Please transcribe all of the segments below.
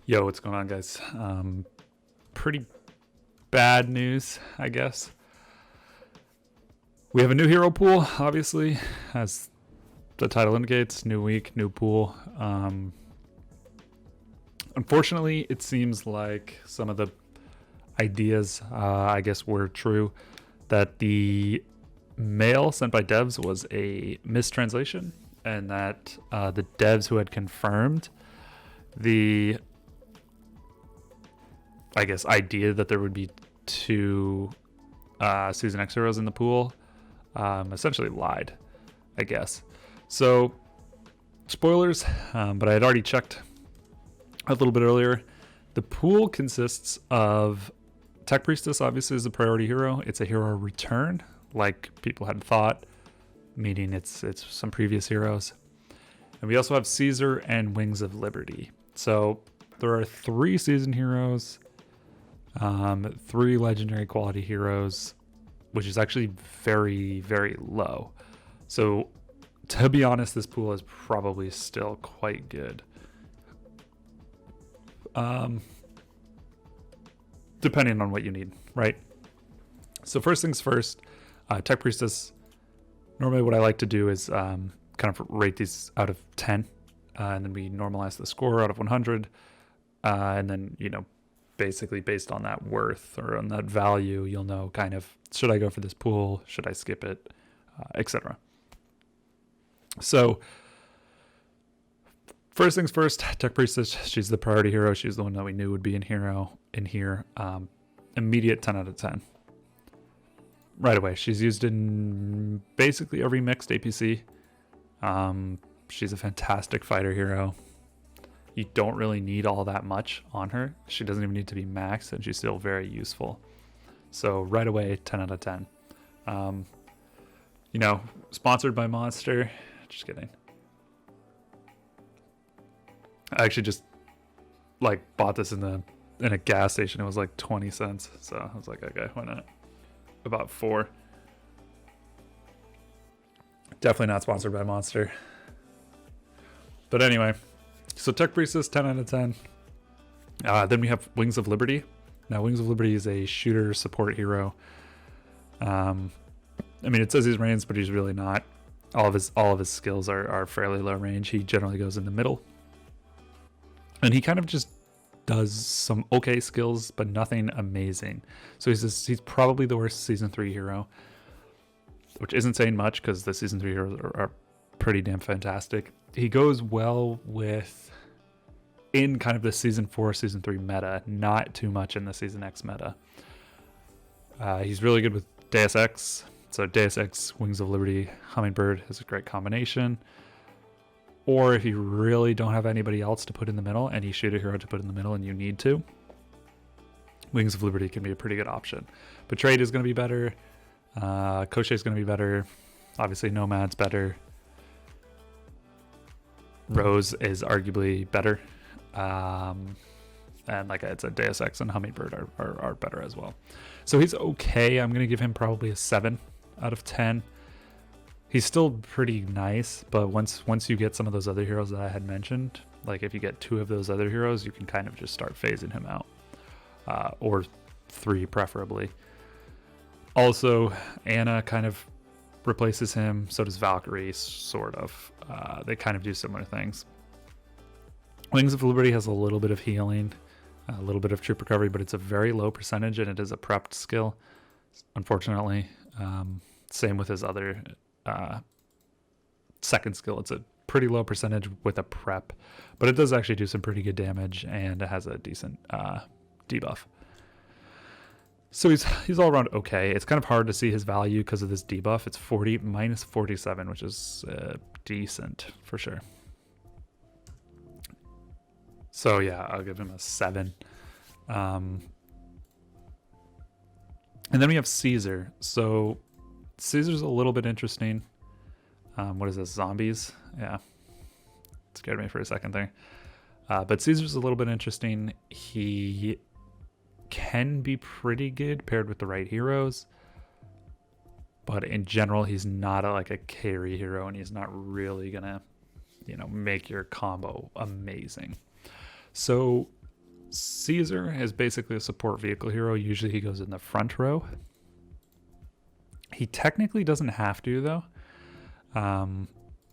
Yo, what's going on, guys? Pretty bad news, I guess. We have a new hero pool, obviously, as the title indicates. New week, new pool. Unfortunately, it seems like some of the ideas, I guess, were true. That the mail sent by devs was a mistranslation, and that the devs who had confirmed the idea that there would be two Season X heroes in the pool essentially lied, I guess. So, spoilers, but I had already checked a little bit earlier. The pool consists of Tech Priestess, obviously, is a priority hero. It's a hero return, like people had thought, meaning it's some previous heroes. And we also have Caesar and Wings of Liberty. So, there are 3 season heroes. 3 legendary quality heroes, which is actually very, very low. So, to be honest, this pool is probably still quite good. Depending on what you need, right? So first things first, Tech Priestess. Normally what I like to do is kind of rate these out of 10, and then we normalize the score out of 100, and then, basically based on that worth or on that value, you'll know kind of, should I go for this pool? Should I skip it? Etc. So first things first, Tech Priestess, she's the priority hero. She's the one that we knew would be in here. Immediate 10 out of 10. Right away. She's used in basically every mixed APC. She's a fantastic fighter hero. You don't really need all that much on her. She doesn't even need to be maxed, and she's still very useful. So right away, 10 out of 10. Sponsored by Monster. Just kidding. I actually just bought this in a gas station. It was like 20 cents. So I was like, okay, why not? About 4. Definitely not sponsored by Monster. But anyway. So Tech Priestess, 10 out of 10. Then we have Wings of Liberty. Now, Wings of Liberty is a shooter support hero. It says he's ranged, but he's really not. All of his skills are fairly low range. He generally goes in the middle. And he kind of just does some okay skills, but nothing amazing. So he's probably the worst Season 3 hero, which isn't saying much because the Season 3 heroes are pretty damn fantastic. He goes well in kind of the Season 4, Season 3 meta, not too much in the Season X meta. He's really good with Deus Ex. So Deus Ex, Wings of Liberty, Hummingbird is a great combination. Or if you really don't have anybody else to put in the middle, any shooter hero to put in the middle and you need to, Wings of Liberty can be a pretty good option. Betrayed is going to be better. Koche is going to be better. Obviously Nomad's better. Rose is arguably better. And like I said, Deus Ex and Hummingbird are better as well. So he's okay. I'm going to give him probably a 7 out of 10. He's still pretty nice, but once you get some of those other heroes that I had mentioned, like if you get 2 of those other heroes, you can kind of just start phasing him out. Or 3 preferably. Also, Anna kind of replaces him. So does Valkyrie, sort of. They kind of do similar things. Wings of Liberty has a little bit of healing, a little bit of troop recovery, but it's a very low percentage, and it is a prepped skill, unfortunately. Same with his other second skill. It's a pretty low percentage with a prep, but it does actually do some pretty good damage, and it has a decent debuff. So he's all around okay. It's kind of hard to see his value because of this debuff. It's minus 47, which is decent for sure. So yeah, I'll give him a 7. And then we have Caesar. So Caesar's a little bit interesting. What is this? Zombies? Yeah. It scared me for a second there. But Caesar's a little bit interesting. He can be pretty good paired with the right heroes. But in general, he's not a carry hero, and he's not really going to, make your combo amazing. So Caesar is basically a support vehicle hero. Usually he goes in the front row. He technically doesn't have to, though.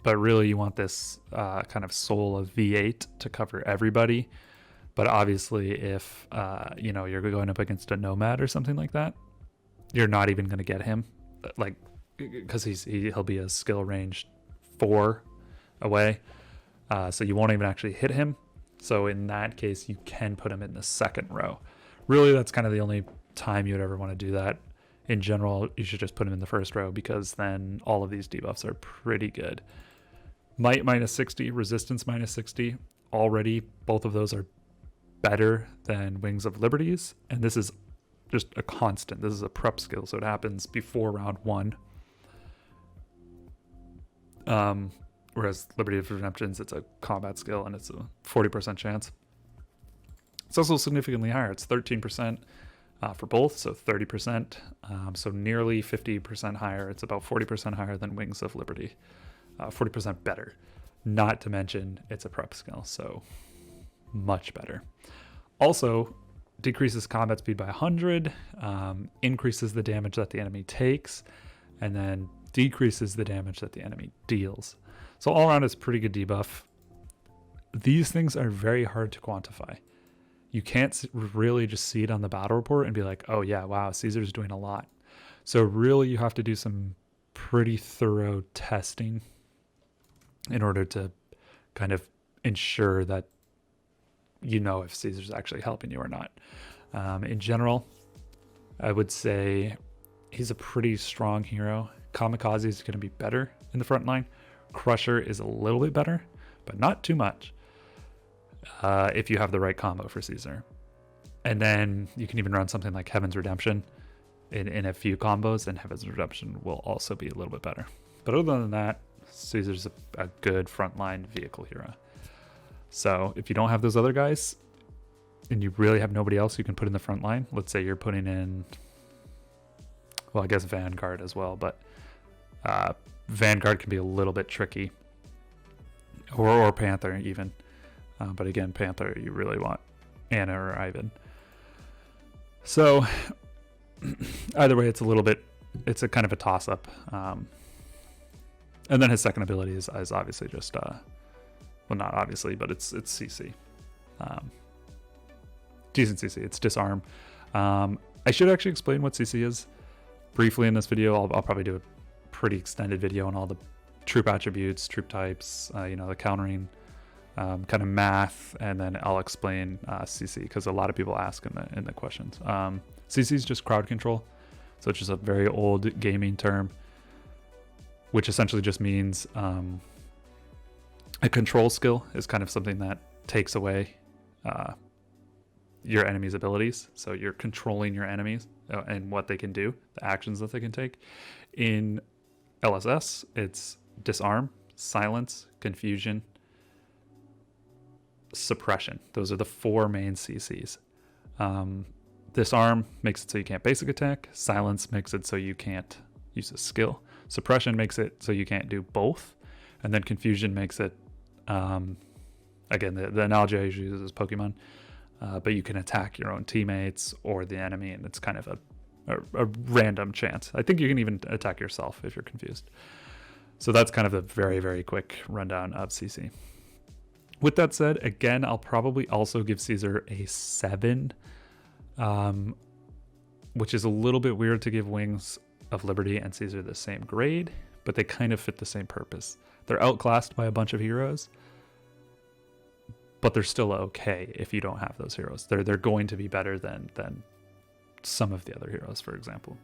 But really you want this kind of soul of V8 to cover everybody. But obviously if, you're going up against a nomad or something like that, you're not even going to get him. Like, because he'll be a skill range 4 away. So you won't even actually hit him. So in that case, you can put him in the second row. Really, that's kind of the only time you'd ever want to do that. In general, you should just put him in the first row because then all of these debuffs are pretty good. Might minus 60, resistance minus 60. Already, both of those are better than Wings of Liberties. And this is just a constant. This is a prep skill, so it happens before round 1. Whereas Liberty of Redemptions, it's a combat skill and it's a 40% chance. It's also significantly higher. It's 13% for both, so 30%. So nearly 50% higher. It's about 40% higher than Wings of Liberty. 40% better. Not to mention it's a prep skill, so much better. Also, decreases combat speed by 100, increases the damage that the enemy takes, and then decreases the damage that the enemy deals. So all around, it's pretty good debuff. These things are very hard to quantify. You can't really just see it on the battle report and be like, oh yeah, wow, Caesar's doing a lot. So really you have to do some pretty thorough testing in order to kind of ensure that you know if Caesar's actually helping you or not. In general, I would say he's a pretty strong hero. Kamikaze is going to be better in the front line. Crusher is a little bit better, but not too much if you have the right combo for Caesar. And then you can even run something like Heaven's Redemption in a few combos, and Heaven's Redemption will also be a little bit better. But other than that, Caesar's a good frontline vehicle hero. So if you don't have those other guys, and you really have nobody else you can put in the front line, let's say you're putting in, well, I guess Vanguard as well, but Vanguard can be a little bit tricky, or Panther even. But again, Panther, you really want Anna or Ivan. So either way, it's a kind of a toss-up. And then his second ability is obviously just, well, not obviously, but it's CC. Decent CC, it's disarm. I should actually explain what CC is briefly in this video. I'll probably do a pretty extended video on all the troop attributes, troop types, the countering, kind of math, and then I'll explain CC because a lot of people ask in the questions. CC is just crowd control, so it's just a very old gaming term, which essentially just means a control skill is kind of something that takes away your enemy's abilities. So you're controlling your enemies and what they can do, the actions that they can take. In LSS, it's disarm, silence, confusion, suppression. Those are the 4 main CCs. Disarm makes it so you can't basic attack. Silence makes it so you can't use a skill. Suppression makes it so you can't do both. And then confusion makes it, again, the analogy I usually use is Pokemon, but you can attack your own teammates or the enemy, and it's kind of a random chance. I think you can even attack yourself if you're confused. So that's kind of a very, very quick rundown of CC. With that said, again, I'll probably also give Caesar a 7, which is a little bit weird to give Wings of Liberty and Caesar the same grade, but they kind of fit the same purpose. They're outclassed by a bunch of heroes, but they're still okay if you don't have those heroes. They're going to be better than some of the other heroes, for example.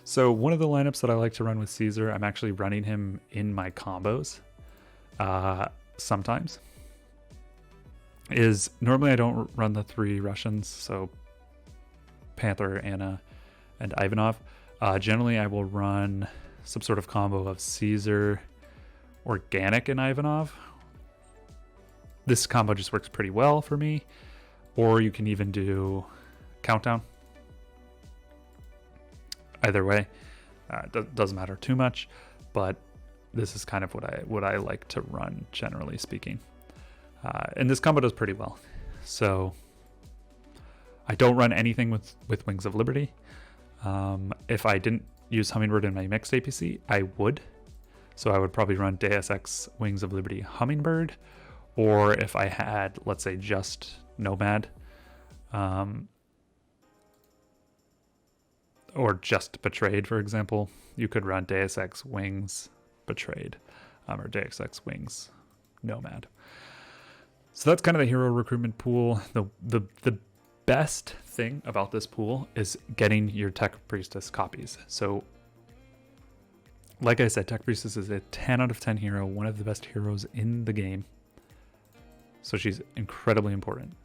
So one of the lineups that I like to run with Caesar, I'm actually running him in my combos sometimes, is normally I don't run the 3 Russians, so Panther, Anna, and Ivanov. Generally, I will run some sort of combo of Caesar, Organic, and Ivanov. This combo just works pretty well for me. Or you can even do Countdown. Either way, doesn't matter too much, but this is kind of what I like to run, generally speaking. And this combo does pretty well. So I don't run anything with Wings of Liberty. If I didn't use Hummingbird in my mixed APC, I would. So I would probably run Deus Ex Wings of Liberty Hummingbird, or if I had, let's say, just Nomad, or just Betrayed, for example, you could run Deus Ex Wings Betrayed, or Deus Ex Wings Nomad. So that's kind of the hero recruitment pool. The best thing about this pool is getting your Tech Priestess copies. So like I said, Tech Priestess is a 10 out of 10 hero, one of the best heroes in the game. So she's incredibly important,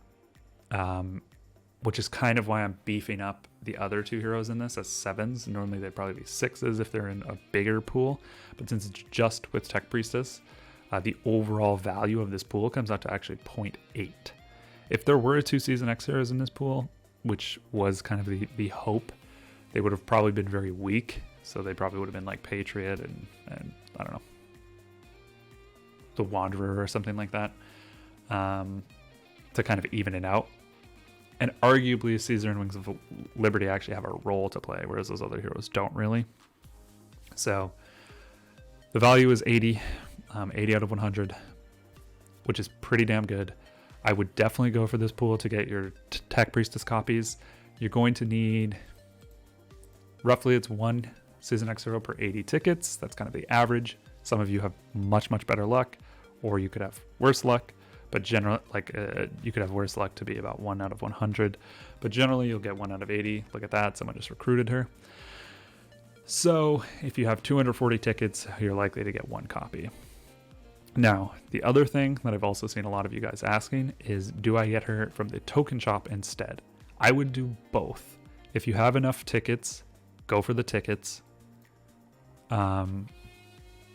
which is kind of why I'm beefing up the other two heroes in this as 7s. Normally they'd probably be 6s if they're in a bigger pool, but since it's just with Tech Priestess, the overall value of this pool comes out to actually 0.8. If there were 2 Season X heroes in this pool, which was kind of the hope, they would have probably been very weak. So they probably would have been like Patriot and I don't know, the Wanderer or something like that, to kind of even it out. And arguably Caesar and Wings of Liberty actually have a role to play, whereas those other heroes don't really. So the value is 80, 80 out of 100, which is pretty damn good. I would definitely go for this pool to get your Tech Priestess copies. You're going to need, roughly it's 1 Season X hero per 80 tickets. That's kind of the average. Some of you have much better luck, or you could have worse luck, but generally, you could have worse luck to be about 1 out of 100, but generally you'll get 1 out of 80. Look at that, someone just recruited her. So if you have 240 tickets, you're likely to get 1 copy. Now, the other thing that I've also seen a lot of you guys asking is, do I get her from the token shop instead? I would do both. If you have enough tickets, go for the tickets.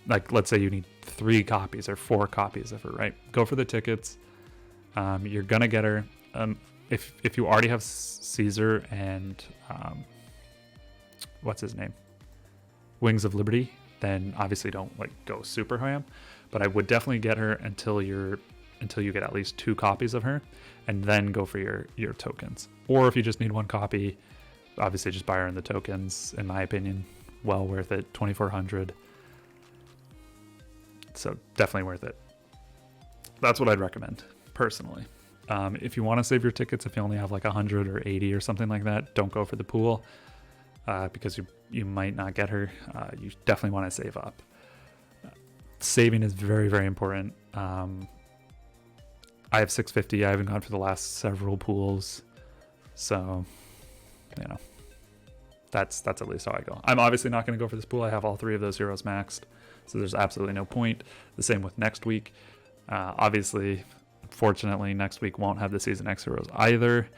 Like let's say you need 3 copies or 4 copies of her, right? Go for the tickets. You're gonna get her. If you already have Caesar and what's his name, Wings of Liberty, then obviously don't like go super ham. But I would definitely get her until you get at least 2 copies of her, and then go for your tokens. Or if you just need 1 copy, obviously just buy her in the tokens. In my opinion, well worth it. 2,400. So definitely worth it. That's what I'd recommend personally. If you want to save your tickets, if you only have like 100 or 80 or something like that, don't go for the pool because you might not get her. You definitely want to save up. Saving is very important. I have 650. I haven't gone for the last several pools, so you know that's at least how I go. I'm obviously not going to go for this pool. I have all 3 of those heroes maxed, so there's absolutely no point. The same with next week. Obviously, fortunately, next week won't have the Season X heroes either.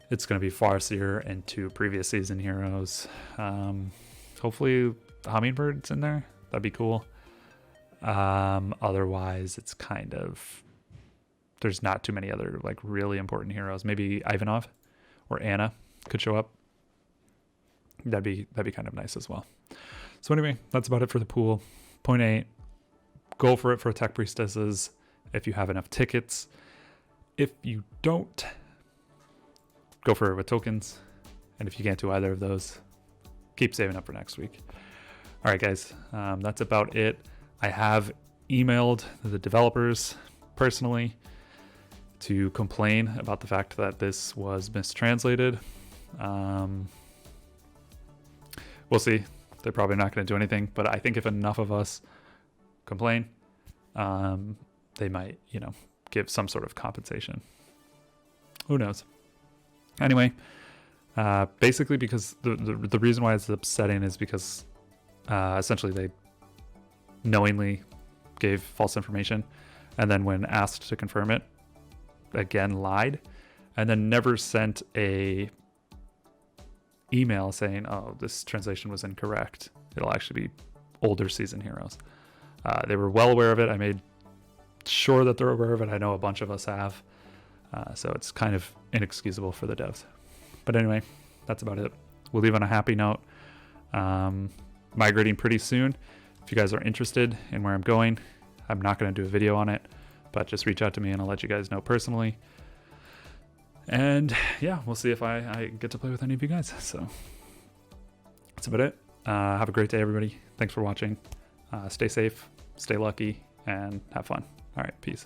It's going to be Farseer and 2 previous season heroes. Hopefully, the Hummingbird's in there. That'd be cool. Otherwise, it's kind of, there's not too many other like really important heroes. Maybe Ivanov or Anna could show up. That'd be kind of nice as well. So anyway, that's about it for the pool. 0.8. Go for it for Tech Priestesses if you have enough tickets. If you don't, go for it with tokens. And if you can't do either of those, keep saving up for next week. All right, guys, that's about it. I have emailed the developers personally to complain about the fact that this was mistranslated. We'll see. They're probably not going to do anything, but I think if enough of us complain, they might, give some sort of compensation. Who knows? Anyway, basically because the reason why it's upsetting is because essentially they knowingly gave false information, and then when asked to confirm it, again lied, and then never sent a email saying, oh, this translation was incorrect. It'll actually be older season heroes. They were well aware of it. I made sure that they're aware of it. I know a bunch of us have. So it's kind of inexcusable for the devs. But anyway, that's about it. We'll leave on a happy note. Migrating pretty soon. If you guys are interested in where I'm going, I'm not going to do a video on it, but just reach out to me and I'll let you guys know personally. And yeah, we'll see if I get to play with any of you guys. So that's about it. Have a great day, everybody. Thanks for watching. Stay safe, stay lucky, and have fun. All right, peace.